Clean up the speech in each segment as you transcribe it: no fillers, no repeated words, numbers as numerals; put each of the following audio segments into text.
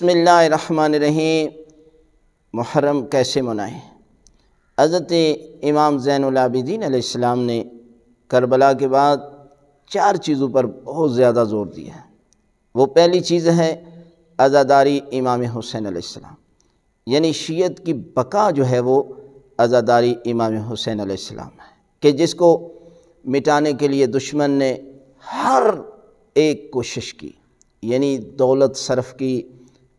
بسم اللہ الرحمن الرحیم۔ محرم کیسے منائیں؟ حضرت امام زین العابدین علیہ السلام نے کربلا کے بعد 4 چیزوں پر بہت زیادہ زور دیا ہے۔ وہ پہلی چیز ہے عزاداری امام حسین علیہ السلام، یعنی شیعت کی بقا جو ہے وہ عزاداری امام حسین علیہ السلام ہے، کہ جس کو مٹانے کے لیے دشمن نے ہر ایک کوشش کی، یعنی دولت صرف کی،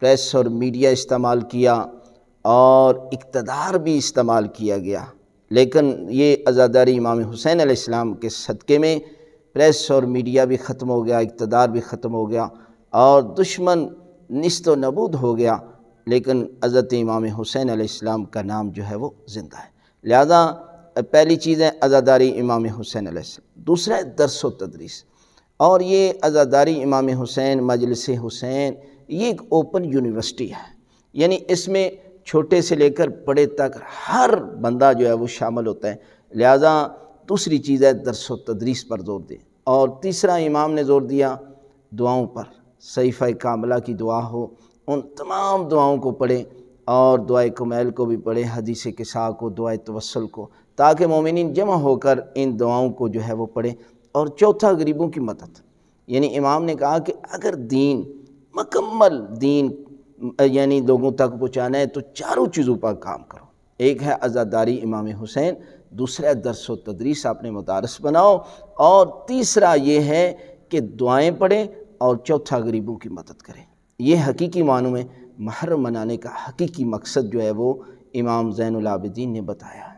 پریس اور میڈیا استعمال کیا اور اقتدار بھی استعمال کیا گیا، لیکن یہ عزاداری امام حسین علیہ السلام کے صدقے میں پریس اور میڈیا بھی ختم ہو گیا، اقتدار بھی ختم ہو گیا اور دشمن نیست و نابود ہو گیا، لیکن حضرت امام حسین علیہ السلام کا نام جو ہے وہ زندہ ہے۔ لہذا پہلی چیز ہے عزاداری امام حسین علیہ السلام۔ دوسرا ہے درس و تدریس، اور یہ عزاداری امام حسین، مجلس حسین، یہ ایک اوپن یونیورسٹی ہے، یعنی اس میں چھوٹے سے لے کر بڑے تک ہر بندہ جو ہے وہ شامل ہوتا ہے۔ لہذا دوسری چیز ہے درس و تدریس پر زور دیں۔ اور تیسرا امام نے زور دیا دعاؤں پر، صحیفہ کاملہ کی دعا ہو، ان تمام دعاؤں کو پڑھیں، اور دعائے کمیل کو بھی پڑھیں، حدیث کسا کو، دعائے توسل کو، تاکہ مومنین جمع ہو کر ان دعاؤں کو جو ہے وہ پڑھیں۔ اور چوتھا غریبوں کی مدد، یعنی امام نے کہا کہ اگر دین مکمل دین یعنی لوگوں تک پہنچانا ہے تو 4 چیزوں پر کام کرو۔ ایک ہے عزاداری امام حسین، دوسرا درس و تدریس، اپنے مدارس بناؤ، اور تیسرا یہ ہے کہ دعائیں پڑھیں، اور چوتھا غریبوں کی مدد کریں۔ یہ حقیقی معنوں میں محرم منانے کا حقیقی مقصد جو ہے وہ امام زین العابدین نے بتایا۔